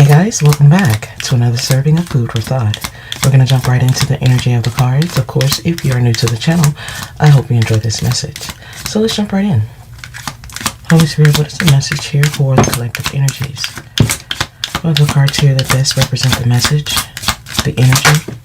Hey guys, welcome back to another serving of food for thought. We're going to jump right into the energy of the cards. Of course, if you are new to the channel, I hope you enjoy this message. So let's jump right in. Holy Spirit, what is the message here for the collective energies? What are the cards here that best represent the message, the energy?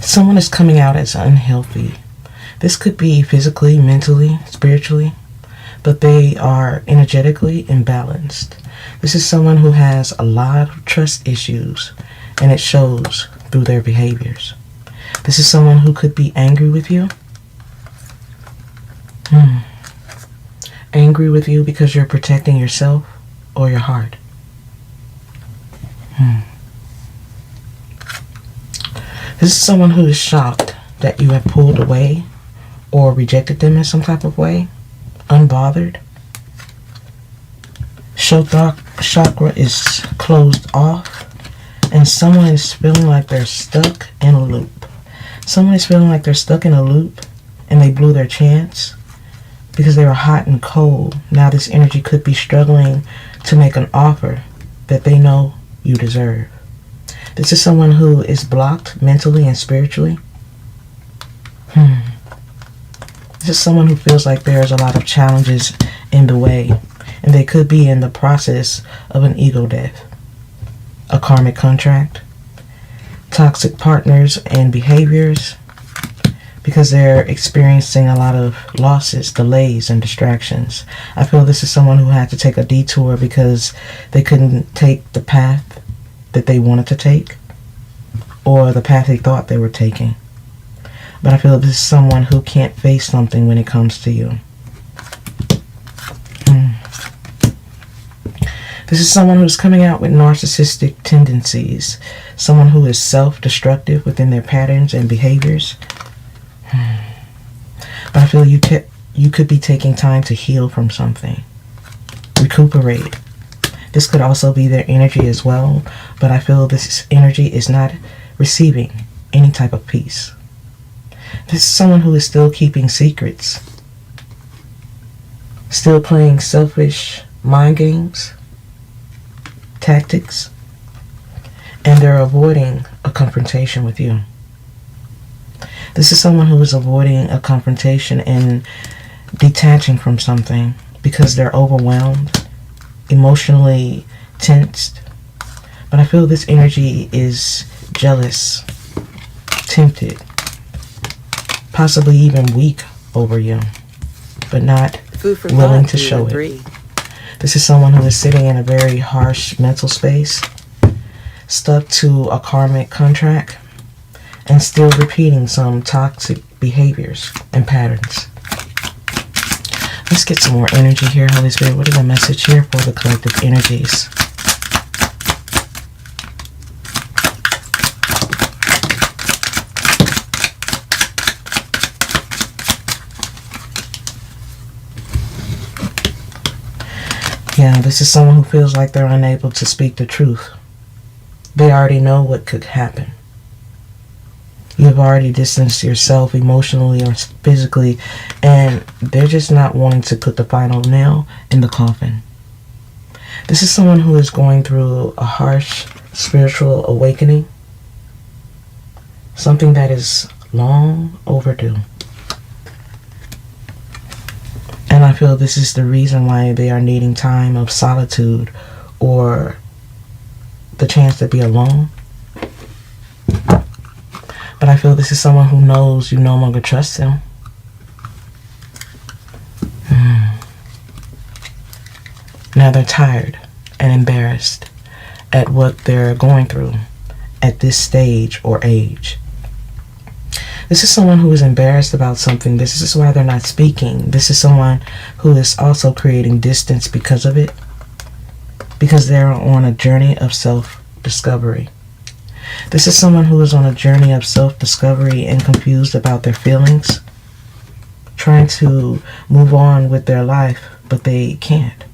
Someone is coming out as unhealthy. This could be physically, mentally, spiritually, but they are energetically imbalanced. This is someone who has a lot of trust issues, and it shows through their behaviors. This is someone who could be angry with you. Angry with you because you're protecting yourself or your heart. This is someone who is shocked that you have pulled away or rejected them in some type of way, unbothered. Chakra is closed off, and someone is feeling like they're stuck in a loop. Someone is feeling like they're stuck in a loop and they blew their chance because they were hot and cold. Now this energy could be struggling to make an offer that they know you deserve. This is someone who is blocked mentally and spiritually. This is someone who feels like there's a lot of challenges in the way, and they could be in the process of an ego death, a karmic contract, toxic partners and behaviors, because they're experiencing a lot of losses, delays, and distractions. I feel this is someone who had to take a detour because they couldn't take the path that they wanted to take or the path they thought they were taking. But I feel this is someone who can't face something when it comes to you. This is someone who's coming out with narcissistic tendencies, someone who is self-destructive within their patterns and behaviors. But I feel you could be taking time to heal from something, recuperate. This could also be their energy as well, but I feel this energy is not receiving any type of peace. This is someone who is still keeping secrets, still playing selfish mind games, tactics, and they're avoiding a confrontation with you. This is someone who is avoiding a confrontation and detaching from something because they're overwhelmed, emotionally tensed. But I feel this energy is jealous, tempted, possibly even weak over you, but not willing to show it. This is someone who is sitting in a very harsh mental space, stuck to a karmic contract, and still repeating some toxic behaviors and patterns. Let's get some more energy here, Holy Spirit. What is the message here for the collective energies? Yeah, this is someone who feels like they're unable to speak the truth. They already know what could happen. You've already distanced yourself emotionally or physically, and they're just not wanting to put the final nail in the coffin. This is someone who is going through a harsh spiritual awakening, something that is long overdue. And I feel this is the reason why they are needing time of solitude or the chance to be alone. But I feel this is someone who knows you no longer trust them. Now they're tired and embarrassed at what they're going through at this stage or age. This is someone who is embarrassed about something. This is why they're not speaking. This is someone who is also creating distance because of it, because they're on a journey of self-discovery. This is someone who is on a journey of self-discovery and confused about their feelings, trying to move on with their life, but they can't.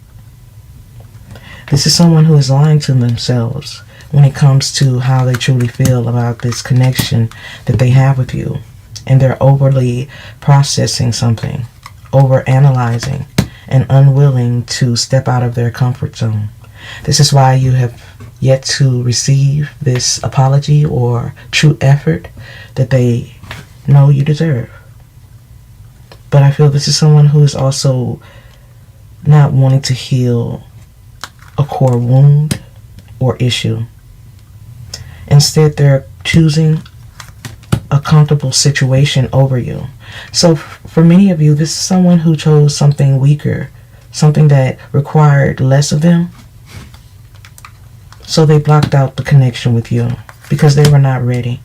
This is someone who is lying to themselves when it comes to how they truly feel about this connection that they have with you. And they're overly processing something, over analyzing, and unwilling to step out of their comfort zone. This is why you have yet to receive this apology or true effort that they know you deserve. But I feel this is someone who is also not wanting to heal a core wound or issue. Instead, they're choosing a comfortable situation over you. So for many of you, this is someone who chose something weaker, something that required less of them. So they blocked out the connection with you because they were not ready.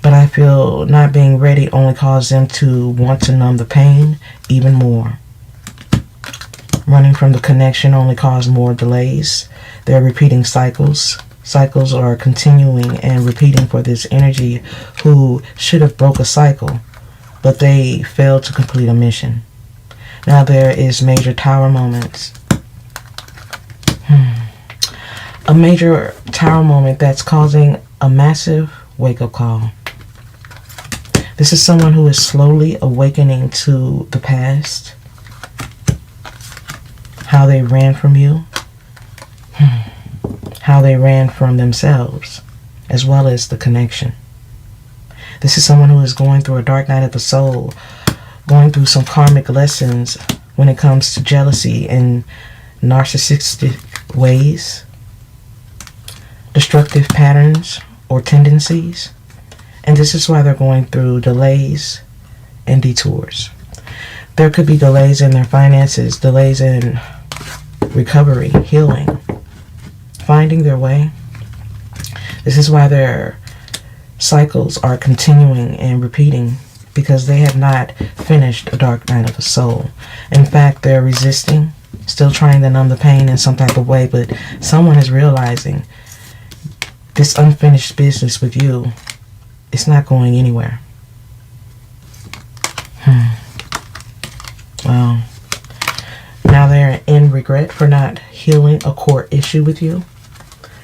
But I feel not being ready only caused them to want to numb the pain even more. Running from the connection only caused more delays. They're repeating cycles. Cycles are continuing and repeating for this energy who should have broke a cycle, but they failed to complete a mission. Now there is major tower moments. A major tower moment that's causing a massive wake-up call. This is someone who is slowly awakening to the past, how they ran from you, how they ran from themselves, as well as the connection. This is someone who is going through a dark night of the soul, going through some karmic lessons when it comes to jealousy and narcissistic ways, destructive patterns or tendencies. And this is why they're going through delays and detours. There could be delays in their finances, delays in recovery, healing, finding their way. This is why their cycles are continuing and repeating, because they have not finished a dark night of the soul. In fact, they're resisting, still trying to numb the pain in some type of way, but someone is realizing this unfinished business with you is not going anywhere. Wow. Now they're in regret for not healing a core issue with you.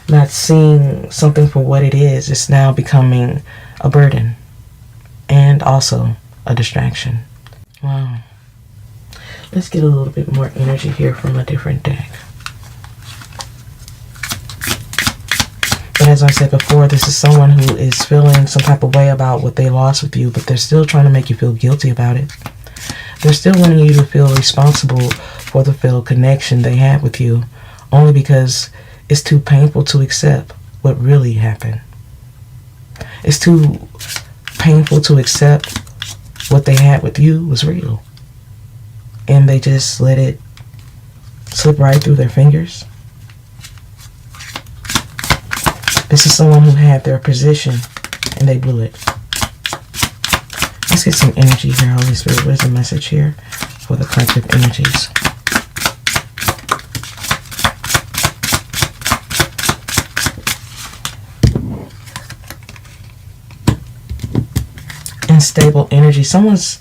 Not seeing something for what it is. It's now becoming a burden and also a distraction. Wow. Let's get a little bit more energy here from a different deck. But as I said before, this is someone who is feeling some type of way about what they lost with you, but they're still trying to make you feel guilty about it. They're still wanting you to feel responsible for the failed connection they had with you, only because it's too painful to accept what really happened. It's too painful to accept what they had with you was real. And they just let it slip right through their fingers. This is someone who had their position and they blew it. Let's get some energy here, Holy Spirit. What is the message here for the collective energies? Unstable energy. Someone's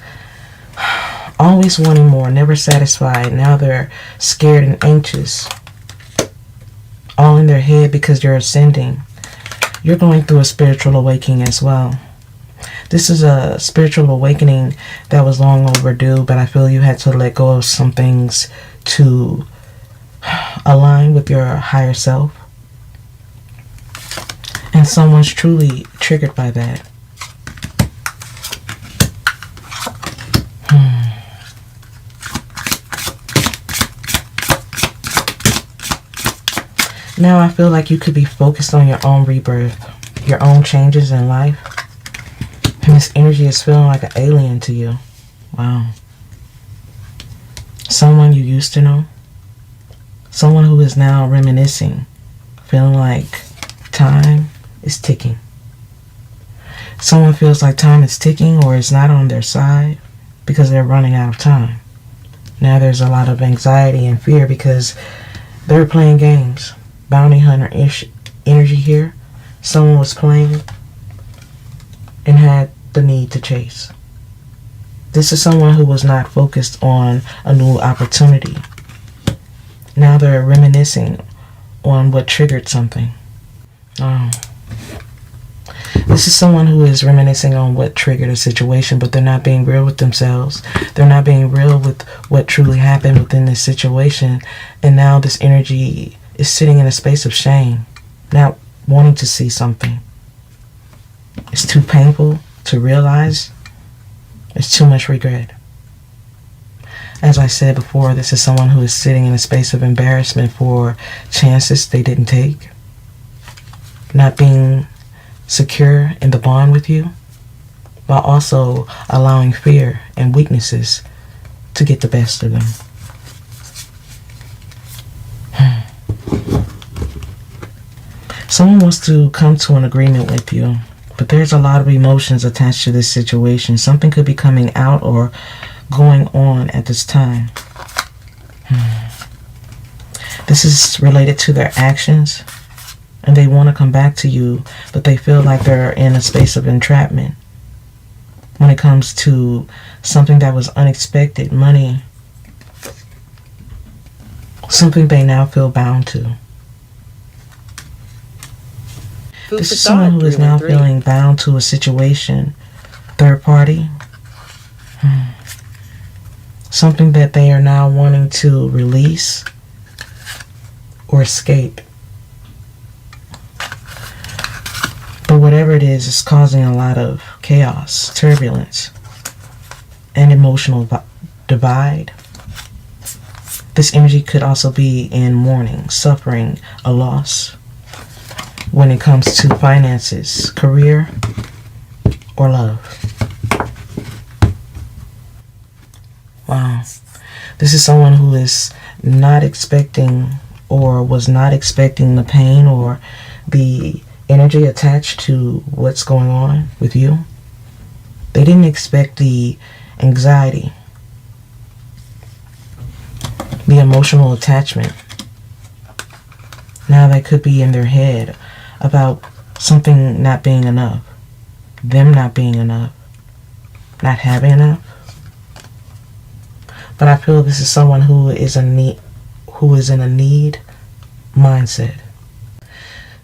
always wanting more, never satisfied. Now they're scared and anxious. All in their head because you're ascending. You're going through a spiritual awakening as well. This is a spiritual awakening that was long overdue, but I feel you had to let go of some things to align with your higher self. And someone's truly triggered by that. Now I feel like you could be focused on your own rebirth, your own changes in life. And this energy is feeling like an alien to you. Wow. Someone you used to know. Someone who is now reminiscing, feeling like time is ticking. Someone feels like time is ticking or is not on their side because they're running out of time. Now there's a lot of anxiety and fear because they're playing games. Bounty hunter-ish energy here. Someone was playing and had the need to chase. This is someone who was not focused on a new opportunity. Now they're reminiscing on what triggered something. This is someone who is reminiscing on what triggered a situation, but they're not being real with themselves. They're not being real with what truly happened within this situation. And now this energy is sitting in a space of shame, not wanting to see something. It's too painful to realize. It's too much regret. As I said before, this is someone who is sitting in a space of embarrassment for chances they didn't take, not being secure in the bond with you, while also allowing fear and weaknesses to get the best of them. Someone wants to come to an agreement with you, but there's a lot of emotions attached to this situation. Something could be coming out or going on at this time. This is related to their actions, and they want to come back to you, but they feel like they're in a space of entrapment. When it comes to something that was unexpected, money, something they now feel bound to. This is someone who is now feeling bound to a situation, third party, something that they are now wanting to release or escape. But whatever it is, it's causing a lot of chaos, turbulence, and emotional divide. This energy could also be in mourning, suffering, a loss when it comes to finances, career, or love. Wow. This is someone who is not expecting or was not expecting the pain or the energy attached to what's going on with you. They didn't expect the anxiety, the emotional attachment. Now that could be in their head about something not being enough, them not being enough, not having enough. But I feel this is someone who is in a need mindset.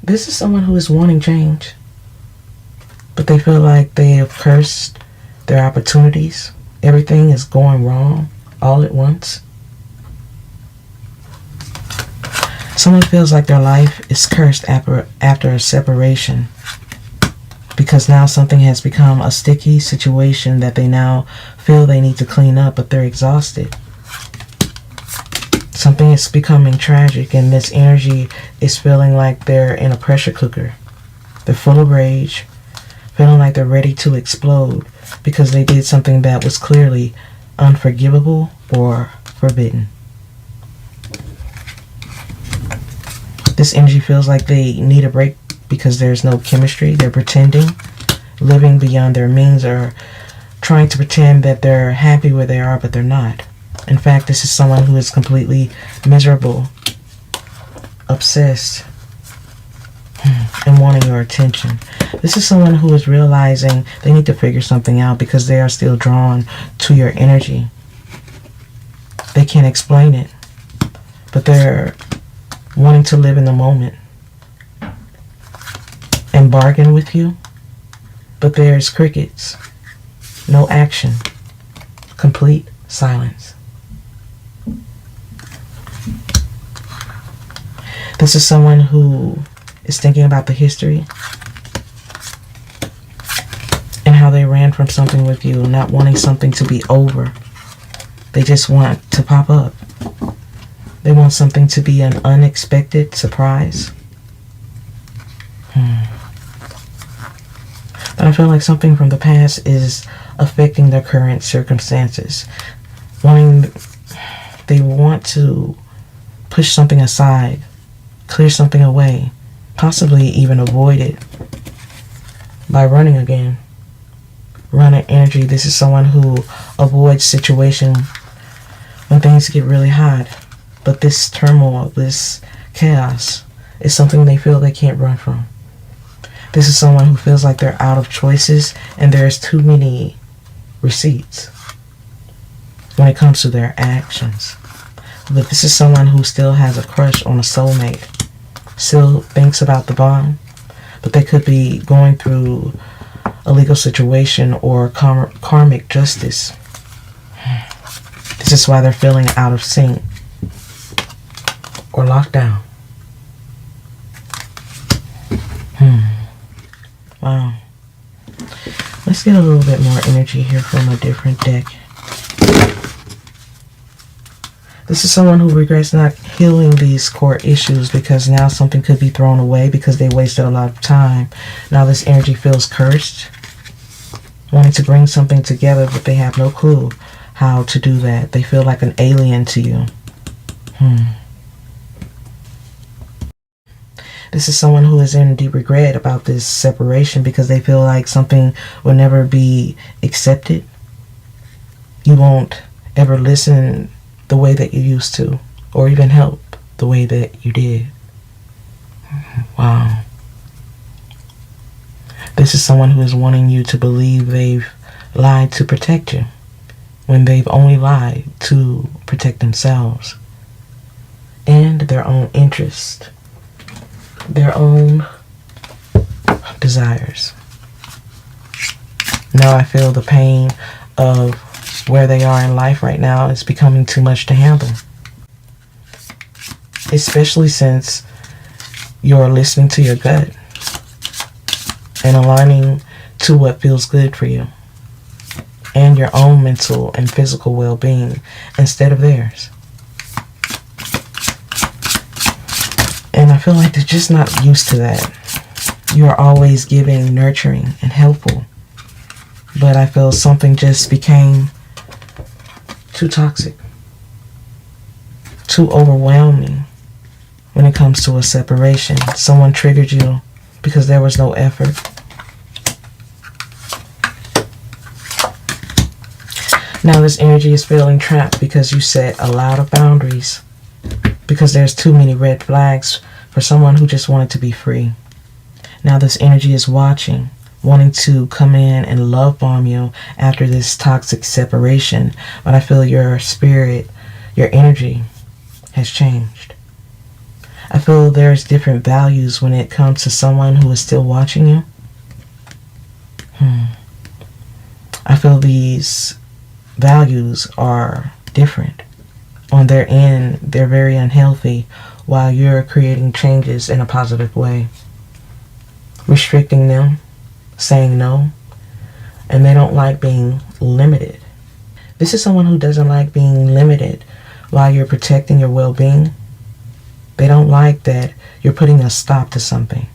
This is someone who is wanting change, but they feel like they have cursed their opportunities. Everything is going wrong all at once. Someone feels like their life is cursed after a separation, because now something has become a sticky situation that they now feel they need to clean up, but they're exhausted. Something is becoming tragic, and this energy is feeling like they're in a pressure cooker. They're full of rage, feeling like they're ready to explode because they did something that was clearly unforgivable or forbidden. This energy feels like they need a break because there's no chemistry. They're pretending, living beyond their means, or trying to pretend that they're happy where they are, but they're not. In fact, this is someone who is completely miserable, obsessed, and wanting your attention. This is someone who is realizing they need to figure something out because they are still drawn to your energy. They can't explain it, but they're wanting to live in the moment and bargain with you, but there's crickets, no action, complete silence. This is someone who is thinking about the history and how they ran from something with you, not wanting something to be over. They just want to pop up. They want something to be an unexpected surprise. But I feel like something from the past is affecting their current circumstances. They want to push something aside, clear something away, possibly even avoid it by running again. Running energy. This is someone who avoids situation when things get really hot. But this turmoil, this chaos, is something they feel they can't run from. This is someone who feels like they're out of choices and there's too many receipts when it comes to their actions. But this is someone who still has a crush on a soulmate. still thinks about the bond, but they could be going through a legal situation or karmic justice. This is why they're feeling out of sync or locked down. Wow. Let's get a little bit more energy here from a different deck. This is someone who regrets not healing these core issues because now something could be thrown away because they wasted a lot of time. Now this energy feels cursed, wanting to bring something together, but they have no clue how to do that. They feel like an alien to you. This is someone who is in deep regret about this separation because they feel like something will never be accepted. You won't ever listen the way that you used to, or even help the way that you did. Wow. This is someone who is wanting you to believe they've lied to protect you, when they've only lied to protect themselves and their own interest, their own desires. Now I feel the pain of where they are in life right now is becoming too much to handle. Especially since you're listening to your gut and aligning to what feels good for you and your own mental and physical well-being instead of theirs. And I feel like they're just not used to that. You are always giving, nurturing, and helpful. But I feel something just became too toxic, too overwhelming when it comes to a separation. Someone triggered you because there was no effort. Now this energy is feeling trapped because you set a lot of boundaries, because there's too many red flags for someone who just wanted to be free. Now this energy is watching, wanting to come in and love bomb you after this toxic separation. But I feel your spirit, your energy has changed. I feel there's different values when it comes to someone who is still watching you. I feel these values are different. On their end, they're very unhealthy, while you're creating changes in a positive way. Restricting them, saying no, and they don't like being limited. This is someone who doesn't like being limited while you're protecting your well-being. They don't like that you're putting a stop to something,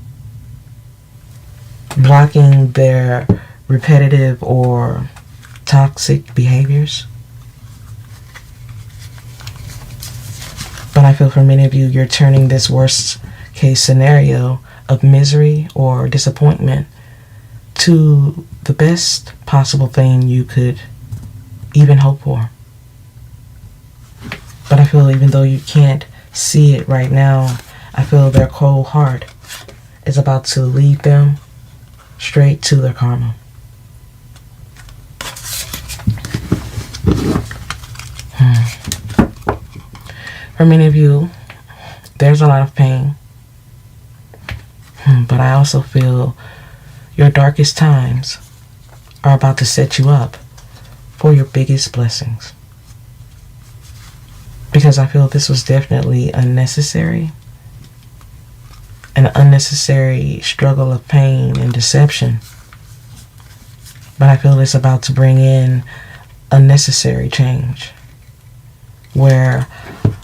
blocking their repetitive or toxic behaviors. But I feel for many of you, you're turning this worst case scenario of misery or disappointment to the best possible thing you could even hope for. But I feel even though you can't see it right now, I feel their cold heart is about to lead them straight to their karma. For many of you, there's a lot of pain. But I also feel your darkest times are about to set you up for your biggest blessings. Because I feel this was definitely unnecessary. An unnecessary struggle of pain and deception. But I feel it's about to bring in a necessary change, where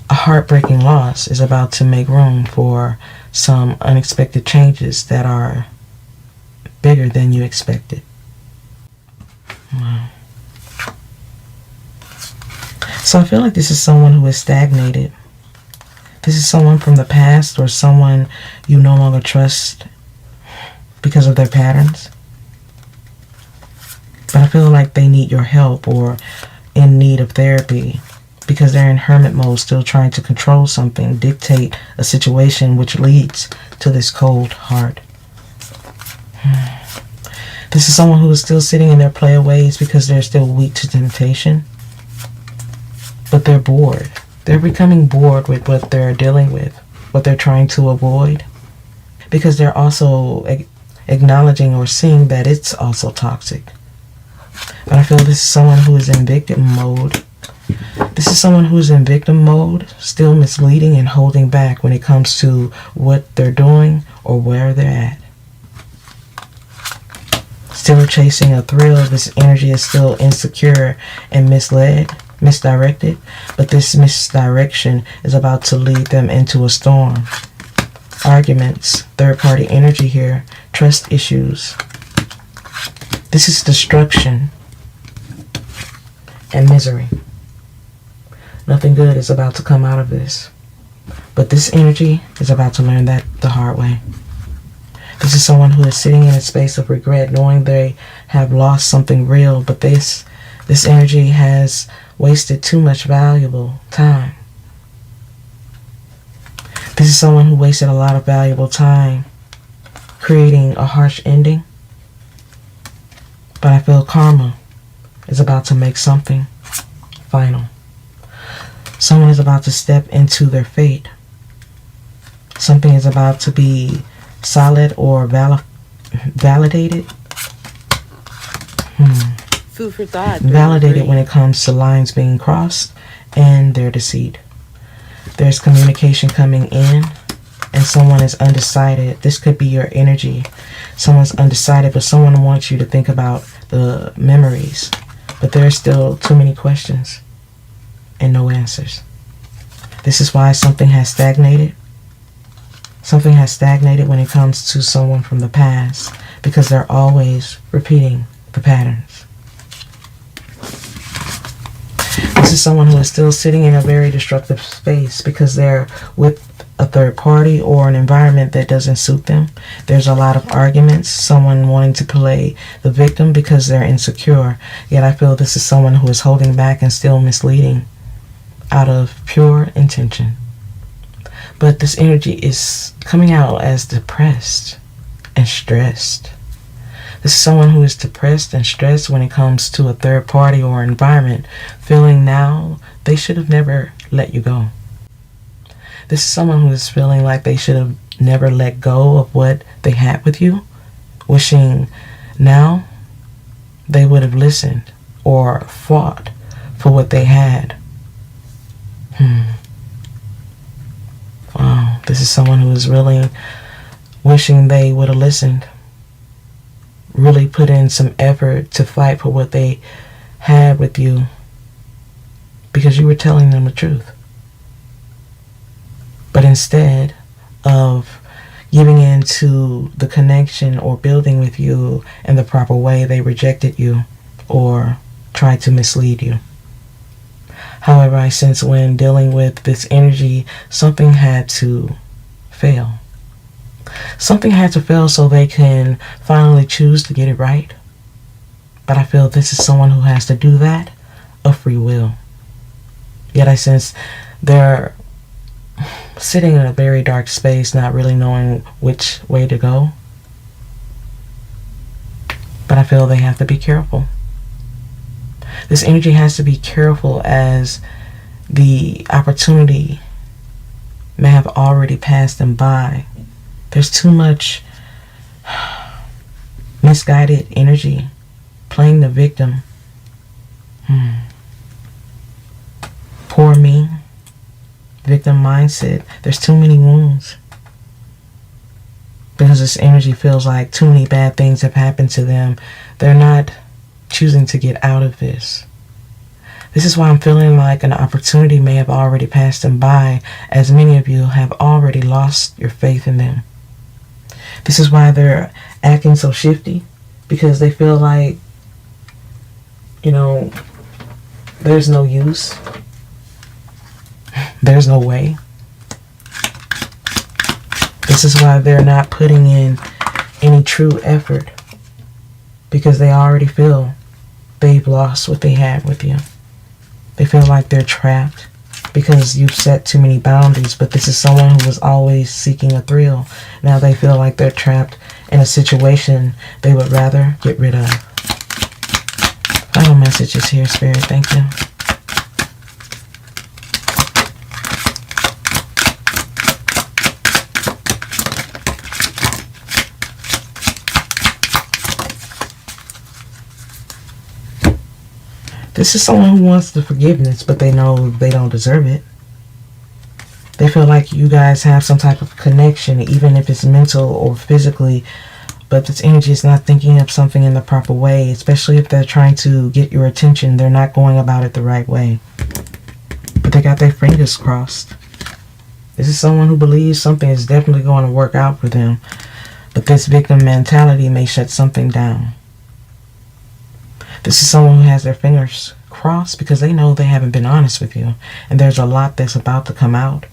a heartbreaking loss is about to make room for some unexpected changes that are bigger than you expected. Wow. So I feel like this is someone who is stagnated. This is someone from the past or someone you no longer trust because of their patterns. But I feel like they need your help or in need of therapy, because they're in hermit mode, still trying to control something, dictate a situation, which leads to this cold heart. This is someone who is still sitting in their player ways because they're still weak to temptation. But they're bored. They're becoming bored with what they're dealing with, what they're trying to avoid. because they're also acknowledging or seeing that it's also toxic. But I feel this is someone who is in victim mode. This is someone who is in victim mode, still misleading and holding back when it comes to what they're doing or where they're at. Still chasing a thrill. This energy is still insecure and misdirected, but this misdirection is about to lead them into a storm. Arguments, third-party energy here, trust issues. This is destruction and misery. Nothing good is about to come out of this. But this energy is about to learn that the hard way. This is someone who is sitting in a space of regret, knowing they have lost something real, but this energy has wasted too much valuable time. This is someone who wasted a lot of valuable time creating a harsh ending. But I feel karma is about to make something final. Someone is about to step into their fate. Something is about to be solid or validated. Food for thought. Validated when it comes to lines being crossed and their deceit. There's communication coming in and someone is undecided. This could be your energy. Someone's undecided, but someone wants you to think about the memories. But there's still too many questions and no answers. This is why something has stagnated. Something has stagnated when it comes to someone from the past, because they're always repeating the patterns. This is someone who is still sitting in a very destructive space because they're with a third party or an environment that doesn't suit them. There's a lot of arguments, someone wanting to play the victim because they're insecure. Yet I feel this is someone who is holding back and still misleading out of pure intention. But this energy is coming out as depressed and stressed. This is someone who is depressed and stressed when it comes to a third party or environment, feeling now they should have never let you go. This is someone who is feeling like they should have never let go of what they had with you, wishing now they would have listened or fought for what they had. Wow, this is someone who is really wishing they would have listened, really put in some effort to fight for what they had with you because you were telling them the truth. But instead of giving in to the connection or building with you in the proper way, they rejected you or tried to mislead you. However, I sense when dealing with this energy, something had to fail. Something had to fail so they can finally choose to get it right. But I feel this is someone who has to do that of free will. Yet I sense they're sitting in a very dark space, not really knowing which way to go. But I feel they have to be careful. This energy has to be careful as the opportunity may have already passed them by. There's too much misguided energy playing the victim. Poor me. Victim mindset. There's too many wounds. Because this energy feels like too many bad things have happened to them. They're not choosing to get out of this. This is why I'm feeling like an opportunity may have already passed them by, as many of you have already lost your faith in them. This is why they're acting so shifty, because they feel like, there's no use. There's no way. This is why they're not putting in any true effort, because they already feel they've lost what they had with you. They feel like they're trapped because you've set too many boundaries, but this is someone who was always seeking a thrill. Now they feel like they're trapped in a situation they would rather get rid of. Final messages here, Spirit. Thank you. This is someone who wants the forgiveness, but they know they don't deserve it. They feel like you guys have some type of connection, even if it's mental or physically, but this energy is not thinking of something in the proper way, especially if they're trying to get your attention. They're not going about it the right way. But they got their fingers crossed. This is someone who believes something is definitely going to work out for them, but this victim mentality may shut something down. This is someone who has their fingers crossed because they know they haven't been honest with you, and there's a lot that's about to come out,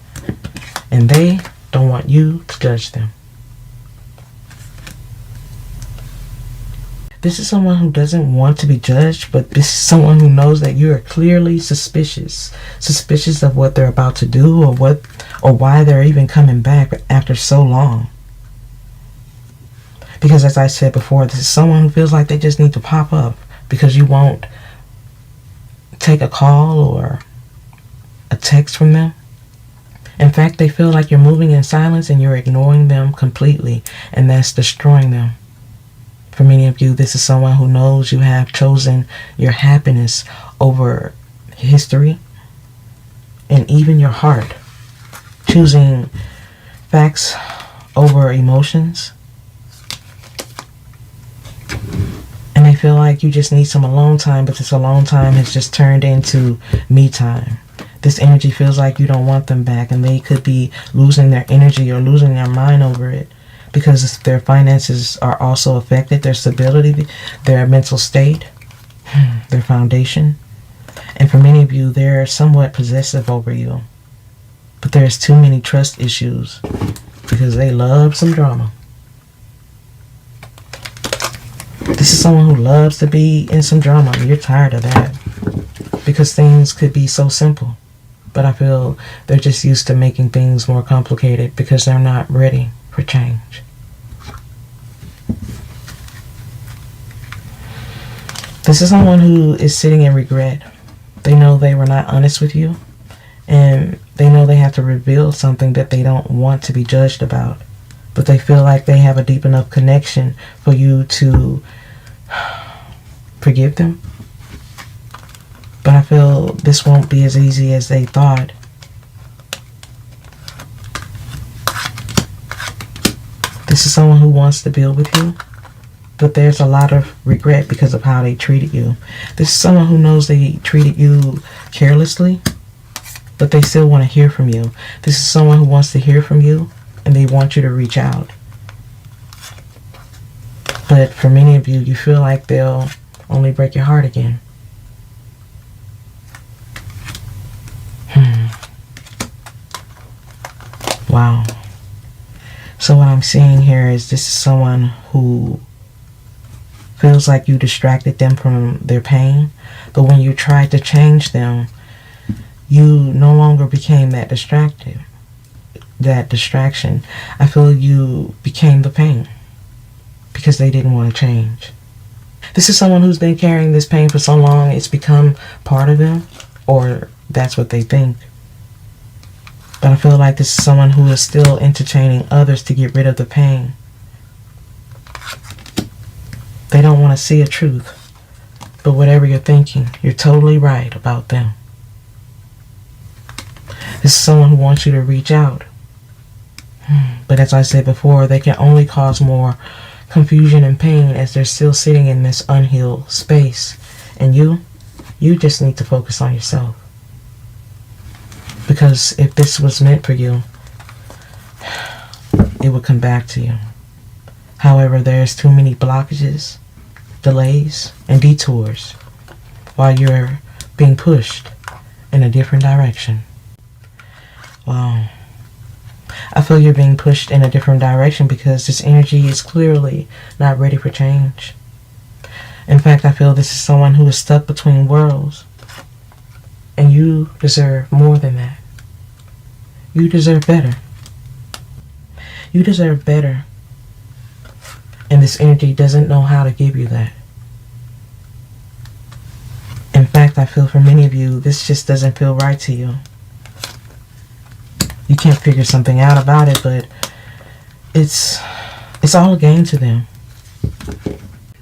and they don't want you to judge them. This is someone who doesn't want to be judged, but this is someone who knows that you are clearly suspicious of what they're about to do, or why they're even coming back after so long. Because as I said before, this is someone who feels like they just need to pop up because you won't take a call or a text from them. In fact, they feel like you're moving in silence and you're ignoring them completely, and that's destroying them. For many of you, this is someone who knows you have chosen your happiness over history and even your heart, choosing facts over emotions. And they feel like you just need some alone time, but this alone time has just turned into me time. This energy feels like you don't want them back, and they could be losing their energy or losing their mind over it, because their finances are also affected, their stability, their mental state, their foundation. And for many of you, they're somewhat possessive over you. But there's too many trust issues because they love some drama. This is someone who loves to be in some drama, and you're tired of that because things could be so simple. But I feel they're just used to making things more complicated because they're not ready for change. This is someone who is sitting in regret. They know they were not honest with you, and they know they have to reveal something that they don't want to be judged about, but they feel like they have a deep enough connection for you to forgive them. But I feel this won't be as easy as they thought. This is someone who wants to build with you, but there's a lot of regret because of how they treated you. This is someone who knows they treated you carelessly, but they still want to hear from you. This is someone who wants to hear from you, and they want you to reach out. But for many of you, you feel like they'll only break your heart again. Wow. So what I'm seeing here is this is someone who feels like you distracted them from their pain, but when you tried to change them, you no longer became that distraction. I feel you became the pain because they didn't want to change. This is someone who's been carrying this pain for so long, it's become part of them, or that's what they think. But I feel like this is someone who is still entertaining others to get rid of the pain. They don't want to see a truth. But whatever you're thinking, you're totally right about them. This is someone who wants you to reach out. But as I said before, they can only cause more confusion and pain as they're still sitting in this unhealed space. And you just need to focus on yourself. Because if this was meant for you, it would come back to you. However, there's too many blockages, delays, and detours while you're being pushed in a different direction. Wow. I feel you're being pushed in a different direction because this energy is clearly not ready for change. In fact, I feel this is someone who is stuck between worlds. And you deserve more than that. You deserve better. You deserve better. And this energy doesn't know how to give you that. In fact, I feel for many of you, this just doesn't feel right to you. You can't figure something out about it, but it's all a game to them.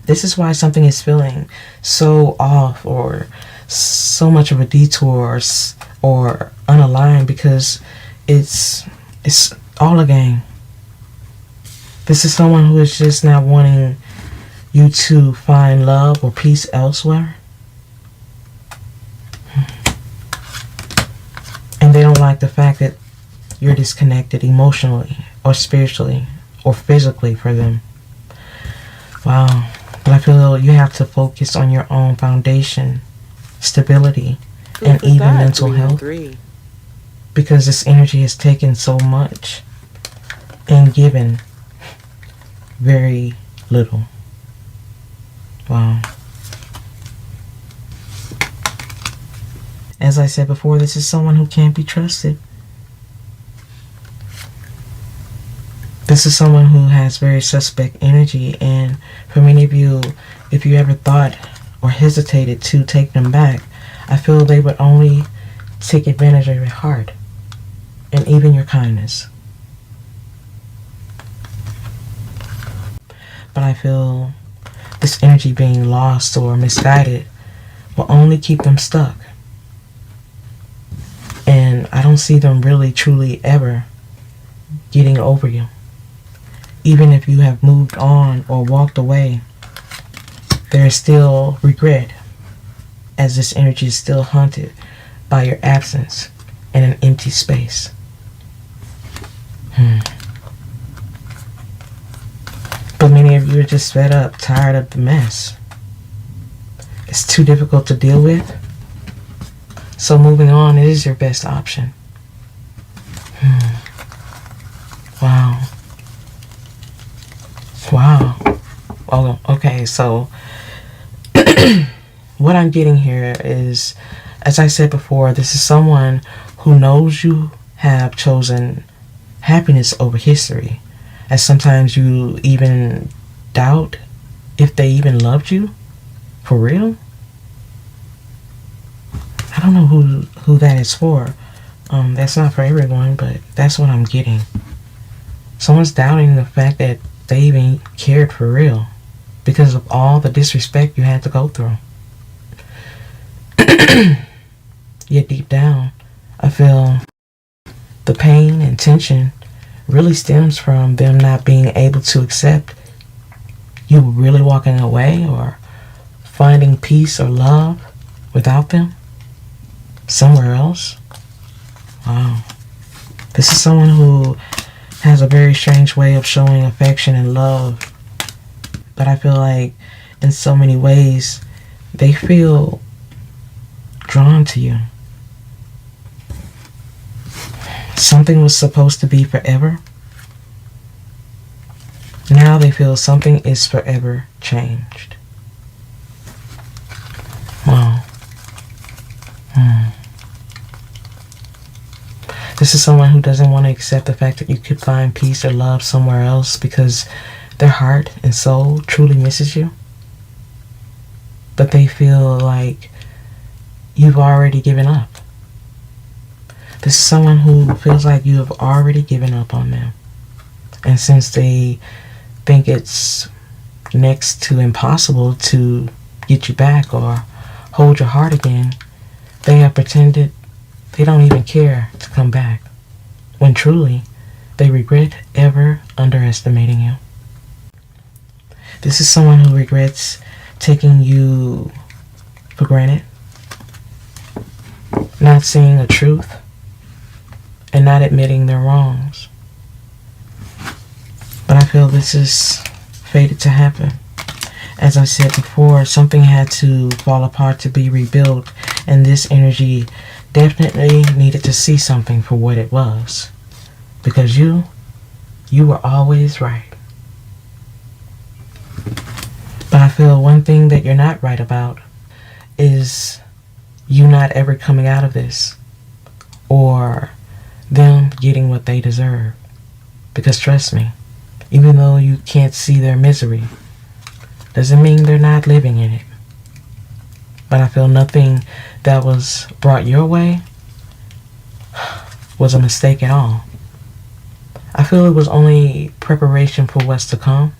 This is why something is feeling so off or so much of a detour or unaligned, because it's all a game. This is someone who is just not wanting you to find love or peace elsewhere. And they don't like the fact that you're disconnected emotionally or spiritually or physically for them. Wow. But I feel you have to focus on your own foundation, stability, and even mental health. Because this energy has taken so much and given very little. Wow. As I said before, this is someone who can't be trusted. This is someone who has very suspect energy, and for many of you, if you ever thought or hesitated to take them back, I feel they would only take advantage of your heart and even your kindness. But I feel this energy being lost or misguided will only keep them stuck. And I don't see them really truly ever getting over you. Even if you have moved on or walked away, there is still regret, as this energy is still haunted by your absence and an empty space. But many of you are just fed up, tired of the mess. It's too difficult to deal with. So moving on is your best option. Wow. Wow. Oh, okay, so what I'm getting here is, as I said before, this is someone who knows you have chosen happiness over history. As sometimes you even doubt if they even loved you for real. I don't know who that is for. That's not for everyone, but that's what I'm getting. Someone's doubting the fact that they even cared for real because of all the disrespect you had to go through. Yet deep down, I feel the pain and tension really stems from them not being able to accept you really walking away or finding peace or love without them somewhere else. Wow. This is someone who has a very strange way of showing affection and love, but I feel like in so many ways they feel drawn to you. Something was supposed to be forever. Now they feel something is forever changed. Wow. This is someone who doesn't want to accept the fact that you could find peace or love somewhere else because their heart and soul truly misses you. But they feel like you've already given up. This is someone who feels like you have already given up on them. And since they think it's next to impossible to get you back or hold your heart again, they have pretended they don't even care to come back, when truly they regret ever underestimating you. This is someone who regrets taking you for granted, not seeing the truth, and not admitting their wrongs. But I feel this is fated to happen. As I said before, something had to fall apart to be rebuilt, and this energy definitely needed to see something for what it was. Because you were always right. But I feel one thing that you're not right about is you not ever coming out of this, or them getting what they deserve. Because trust me, even though you can't see their misery, doesn't mean they're not living in it. But I feel nothing that was brought your way was a mistake at all. I feel it was only preparation for what's to come,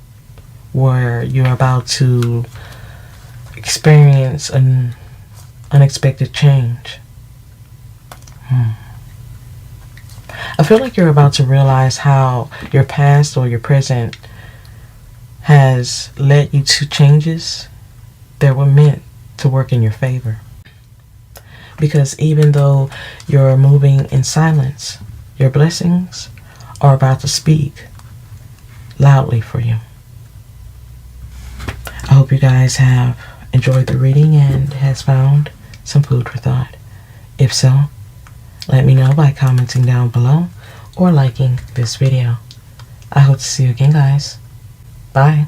where you're about to experience unexpected change. I feel like you're about to realize how your past or your present has led you to changes that were meant to work in your favor. Because even though you're moving in silence, your blessings are about to speak loudly for you. I hope you guys have enjoyed the reading and has found some food for thought. If so, let me know by commenting down below or liking this video. I hope to see you again, guys. Bye.